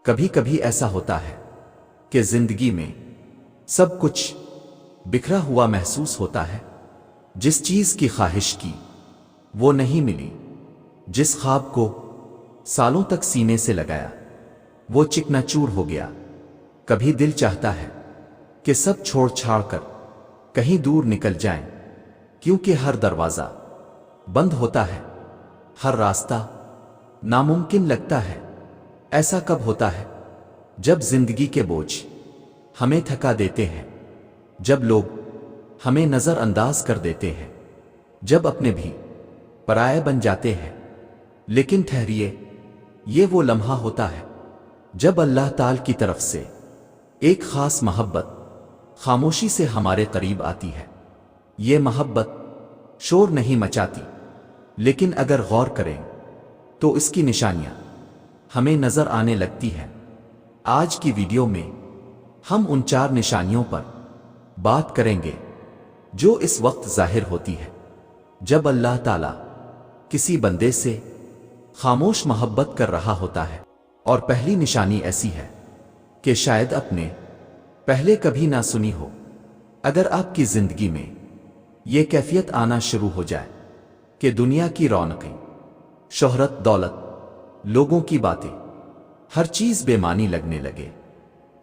کبھی کبھی ایسا ہوتا ہے کہ زندگی میں سب کچھ بکھرا ہوا محسوس ہوتا ہے، جس چیز کی خواہش کی وہ نہیں ملی، جس خواب کو سالوں تک سینے سے لگایا وہ چکنا چور ہو گیا۔ کبھی دل چاہتا ہے کہ سب چھوڑ چھاڑ کر کہیں دور نکل جائیں، کیونکہ ہر دروازہ بند ہوتا ہے، ہر راستہ ناممکن لگتا ہے۔ ایسا کب ہوتا ہے؟ جب زندگی کے بوجھ ہمیں تھکا دیتے ہیں، جب لوگ ہمیں نظر انداز کر دیتے ہیں، جب اپنے بھی پرائے بن جاتے ہیں۔ لیکن ٹھہریے، یہ وہ لمحہ ہوتا ہے جب اللہ تعالی کی طرف سے ایک خاص محبت خاموشی سے ہمارے قریب آتی ہے۔ یہ محبت شور نہیں مچاتی، لیکن اگر غور کریں تو اس کی نشانیاں ہمیں نظر آنے لگتی ہیں۔ آج کی ویڈیو میں ہم ان 4 نشانیوں پر بات کریں گے جو اس وقت ظاہر ہوتی ہے جب اللہ تعالیٰ کسی بندے سے خاموش محبت کر رہا ہوتا ہے۔ اور پہلی نشانی ایسی ہے کہ شاید اپنے پہلے کبھی نہ سنی ہو۔ اگر آپ کی زندگی میں یہ کیفیت آنا شروع ہو جائے کہ دنیا کی رونقیں، شہرت، دولت، لوگوں کی باتیں، ہر چیز بے معنی لگنے لگے،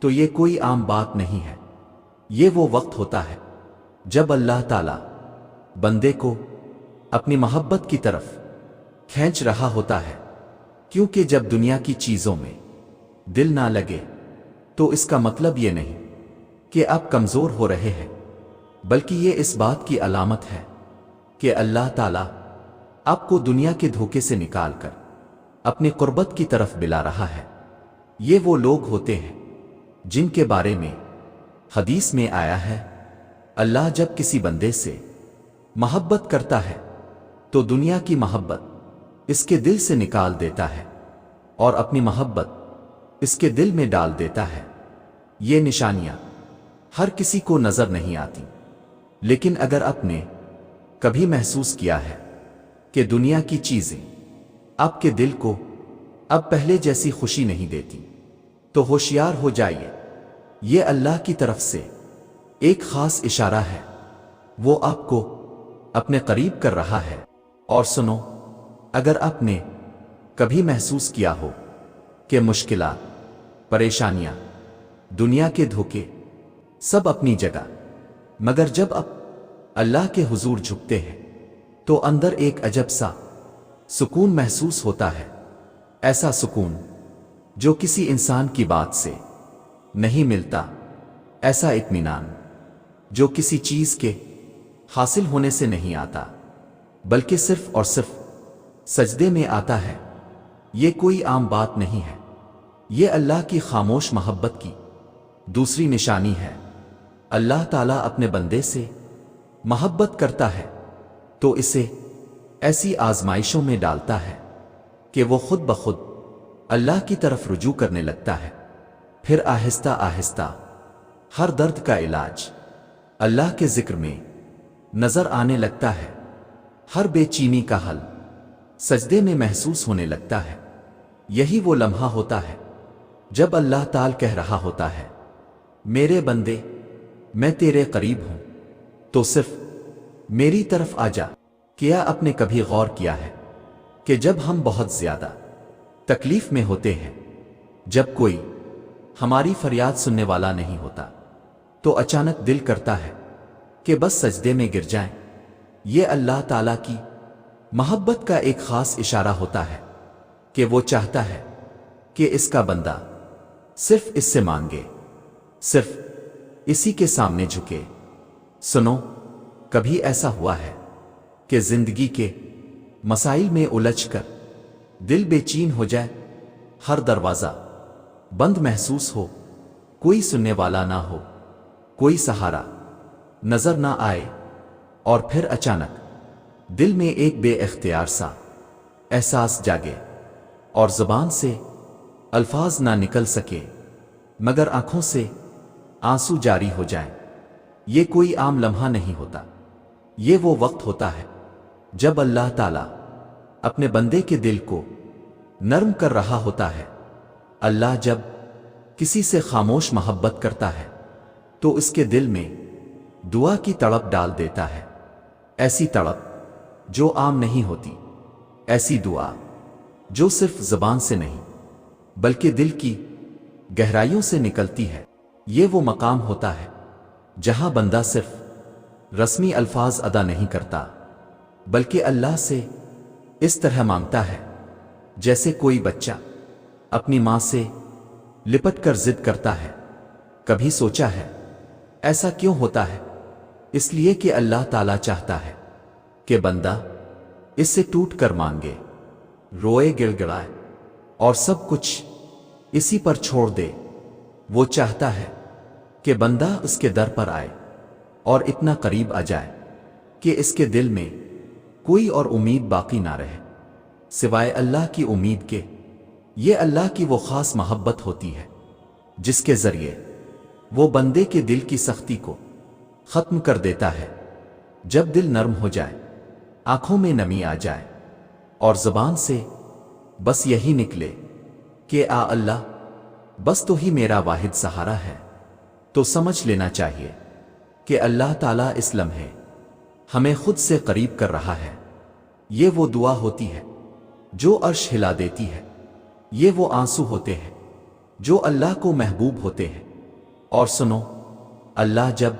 تو یہ کوئی عام بات نہیں ہے۔ یہ وہ وقت ہوتا ہے جب اللہ تعالیٰ بندے کو اپنی محبت کی طرف کھینچ رہا ہوتا ہے، کیونکہ جب دنیا کی چیزوں میں دل نہ لگے تو اس کا مطلب یہ نہیں کہ آپ کمزور ہو رہے ہیں، بلکہ یہ اس بات کی علامت ہے کہ اللہ تعالیٰ آپ کو دنیا کے دھوکے سے نکال کر اپنی قربت کی طرف بلا رہا ہے۔ یہ وہ لوگ ہوتے ہیں جن کے بارے میں حدیث میں آیا ہے، اللہ جب کسی بندے سے محبت کرتا ہے تو دنیا کی محبت اس کے دل سے نکال دیتا ہے اور اپنی محبت اس کے دل میں ڈال دیتا ہے۔ یہ نشانیاں ہر کسی کو نظر نہیں آتی، لیکن اگر آپ نے کبھی محسوس کیا ہے کہ دنیا کی چیزیں آپ کے دل کو اب پہلے جیسی خوشی نہیں دیتی، تو ہوشیار ہو جائیے، یہ اللہ کی طرف سے ایک خاص اشارہ ہے، وہ آپ کو اپنے قریب کر رہا ہے۔ اور سنو، اگر آپ نے کبھی محسوس کیا ہو کہ مشکلات، پریشانیاں، دنیا کے دھوکے سب اپنی جگہ، مگر جب آپ اللہ کے حضور جھکتے ہیں تو اندر ایک عجب سا سکون محسوس ہوتا ہے، ایسا سکون جو کسی انسان کی بات سے نہیں ملتا، ایسا اطمینان جو کسی چیز کے حاصل ہونے سے نہیں آتا، بلکہ صرف اور صرف سجدے میں آتا ہے۔ یہ کوئی عام بات نہیں ہے، یہ اللہ کی خاموش محبت کی دوسری نشانی ہے۔ اللہ تعالیٰ اپنے بندے سے محبت کرتا ہے تو اسے ایسی آزمائشوں میں ڈالتا ہے کہ وہ خود بخود اللہ کی طرف رجوع کرنے لگتا ہے۔ پھر آہستہ آہستہ ہر درد کا علاج اللہ کے ذکر میں نظر آنے لگتا ہے، ہر بے چینی کا حل سجدے میں محسوس ہونے لگتا ہے۔ یہی وہ لمحہ ہوتا ہے جب اللہ تعالیٰ کہہ رہا ہوتا ہے، میرے بندے، میں تیرے قریب ہوں، تو صرف میری طرف آ جا۔ کیا آپ نے کبھی غور کیا ہے کہ جب ہم بہت زیادہ تکلیف میں ہوتے ہیں، جب کوئی ہماری فریاد سننے والا نہیں ہوتا، تو اچانک دل کرتا ہے کہ بس سجدے میں گر جائیں؟ یہ اللہ تعالیٰ کی محبت کا ایک خاص اشارہ ہوتا ہے کہ وہ چاہتا ہے کہ اس کا بندہ صرف اس سے مانگے، صرف اسی کے سامنے جھکے۔ سنو، کبھی ایسا ہوا ہے کہ زندگی کے مسائل میں الجھ کر دل بے چین ہو جائے، ہر دروازہ بند محسوس ہو، کوئی سننے والا نہ ہو، کوئی سہارا نظر نہ آئے، اور پھر اچانک دل میں ایک بے اختیار سا احساس جاگے اور زبان سے الفاظ نہ نکل سکے مگر آنکھوں سے آنسو جاری ہو جائیں؟ یہ کوئی عام لمحہ نہیں ہوتا، یہ وہ وقت ہوتا ہے جب اللہ تعالیٰ اپنے بندے کے دل کو نرم کر رہا ہوتا ہے، اللہ جب کسی سے خاموش محبت کرتا ہے تو اس کے دل میں دعا کی تڑپ ڈال دیتا ہے، ایسی تڑپ جو عام نہیں ہوتی، ایسی دعا جو صرف زبان سے نہیں بلکہ دل کی گہرائیوں سے نکلتی ہے۔ یہ وہ مقام ہوتا ہے جہاں بندہ صرف رسمی الفاظ ادا نہیں کرتا بلکہ اللہ سے اس طرح مانگتا ہے جیسے کوئی بچہ اپنی ماں سے لپٹ کر ضد کرتا ہے۔ کبھی سوچا ہے ایسا کیوں ہوتا ہے؟ اس لیے کہ اللہ تعالیٰ چاہتا ہے کہ بندہ اس سے ٹوٹ کر مانگے، روئے، گڑ گڑائے اور سب کچھ اسی پر چھوڑ دے۔ وہ چاہتا ہے کہ بندہ اس کے در پر آئے اور اتنا قریب آ جائے کہ اس کے دل میں کوئی اور امید باقی نہ رہے سوائے اللہ کی امید کے۔ یہ اللہ کی وہ خاص محبت ہوتی ہے جس کے ذریعے وہ بندے کے دل کی سختی کو ختم کر دیتا ہے۔ جب دل نرم ہو جائے، آنکھوں میں نمی آ جائے اور زبان سے بس یہی نکلے کہ آ اللہ، بس تو ہی میرا واحد سہارا ہے، تو سمجھ لینا چاہیے کہ اللہ تعالیٰ اس لمحے ہمیں خود سے قریب کر رہا ہے۔ یہ وہ دعا ہوتی ہے جو عرش ہلا دیتی ہے، یہ وہ آنسو ہوتے ہیں جو اللہ کو محبوب ہوتے ہیں۔ اور سنو، اللہ جب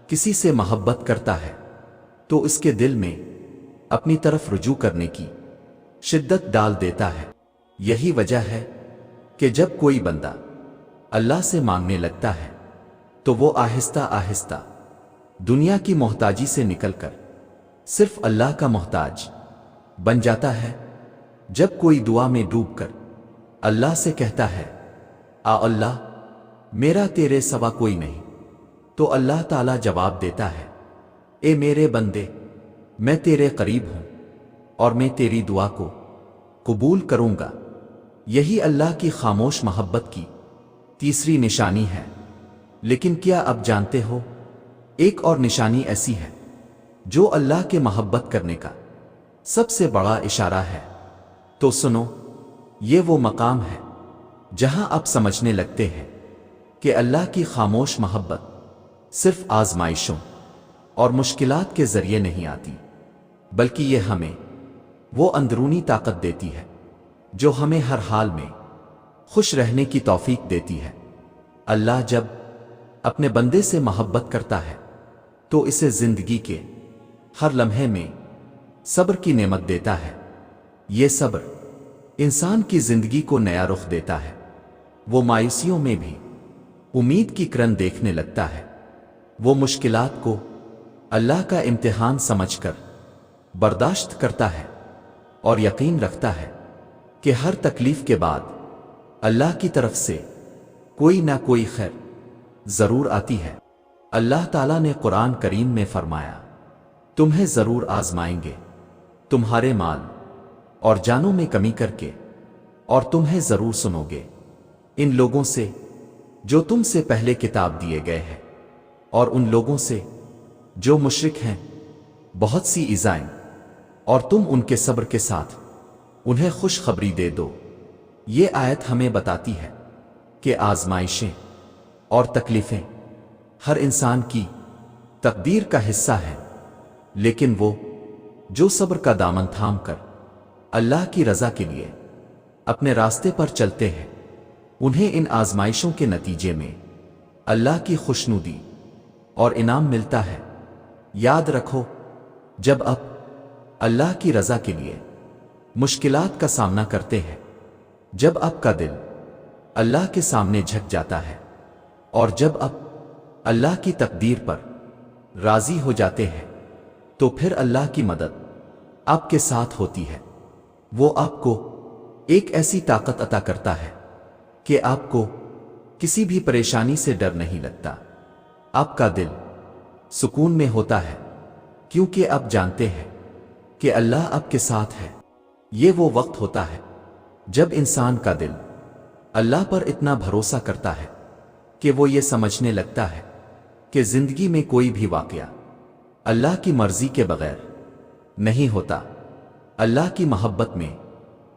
کسی سے محبت کرتا ہے تو اس کے دل میں اپنی طرف رجوع کرنے کی شدت ڈال دیتا ہے۔ یہی وجہ ہے کہ جب کوئی بندہ اللہ سے مانگنے لگتا ہے تو وہ آہستہ آہستہ دنیا کی محتاجی سے نکل کر صرف اللہ کا محتاج بن جاتا ہے۔ جب کوئی دعا میں ڈوب کر اللہ سے کہتا ہے آ اللہ، میرا تیرے سوا کوئی نہیں، تو اللہ تعالیٰ جواب دیتا ہے اے میرے بندے، میں تیرے قریب ہوں اور میں تیری دعا کو قبول کروں گا۔ یہی اللہ کی خاموش محبت کی تیسری نشانی ہے۔ لیکن کیا اب جانتے ہو، ایک اور نشانی ایسی ہے جو اللہ کے محبت کرنے کا سب سے بڑا اشارہ ہے؟ تو سنو، یہ وہ مقام ہے جہاں آپ سمجھنے لگتے ہیں کہ اللہ کی خاموش محبت صرف آزمائشوں اور مشکلات کے ذریعے نہیں آتی، بلکہ یہ ہمیں وہ اندرونی طاقت دیتی ہے جو ہمیں ہر حال میں خوش رہنے کی توفیق دیتی ہے۔ اللہ جب اپنے بندے سے محبت کرتا ہے تو اسے زندگی کے ہر لمحے میں صبر کی نعمت دیتا ہے۔ یہ صبر انسان کی زندگی کو نیا رخ دیتا ہے۔ وہ مایوسیوں میں بھی امید کی کرن دیکھنے لگتا ہے۔ وہ مشکلات کو اللہ کا امتحان سمجھ کر برداشت کرتا ہے اور یقین رکھتا ہے کہ ہر تکلیف کے بعد اللہ کی طرف سے کوئی نہ کوئی خیر ضرور آتی ہے۔ اللہ تعالیٰ نے قرآن کریم میں فرمایا، تمہیں ضرور آزمائیں گے، تمہارے مال اور جانوں میں کمی کر کے، اور تمہیں ضرور سنو گے ان لوگوں سے جو تم سے پہلے کتاب دیے گئے ہیں اور ان لوگوں سے جو مشرک ہیں، بہت سی ایذائیں، اور تم ان کے صبر کے ساتھ انہیں خوشخبری دے دو۔ یہ آیت ہمیں بتاتی ہے کہ آزمائشیں اور تکلیفیں ہر انسان کی تقدیر کا حصہ ہیں، لیکن وہ جو صبر کا دامن تھام کر اللہ کی رضا کے لیے اپنے راستے پر چلتے ہیں، انہیں ان آزمائشوں کے نتیجے میں اللہ کی خوشنودی اور انعام ملتا ہے۔ یاد رکھو، جب آپ اللہ کی رضا کے لیے مشکلات کا سامنا کرتے ہیں، جب آپ کا دل اللہ کے سامنے جھک جاتا ہے، اور جب آپ اللہ کی تقدیر پر راضی ہو جاتے ہیں، تو پھر اللہ کی مدد آپ کے ساتھ ہوتی ہے۔ وہ آپ کو ایک ایسی طاقت عطا کرتا ہے کہ آپ کو کسی بھی پریشانی سے ڈر نہیں لگتا۔ آپ کا دل سکون میں ہوتا ہے کیونکہ آپ جانتے ہیں کہ اللہ آپ کے ساتھ ہے۔ یہ وہ وقت ہوتا ہے جب انسان کا دل اللہ پر اتنا بھروسہ کرتا ہے کہ وہ یہ سمجھنے لگتا ہے کہ زندگی میں کوئی بھی واقعہ اللہ کی مرضی کے بغیر نہیں ہوتا۔ اللہ کی محبت میں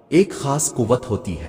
ایک خاص قوت ہوتی ہے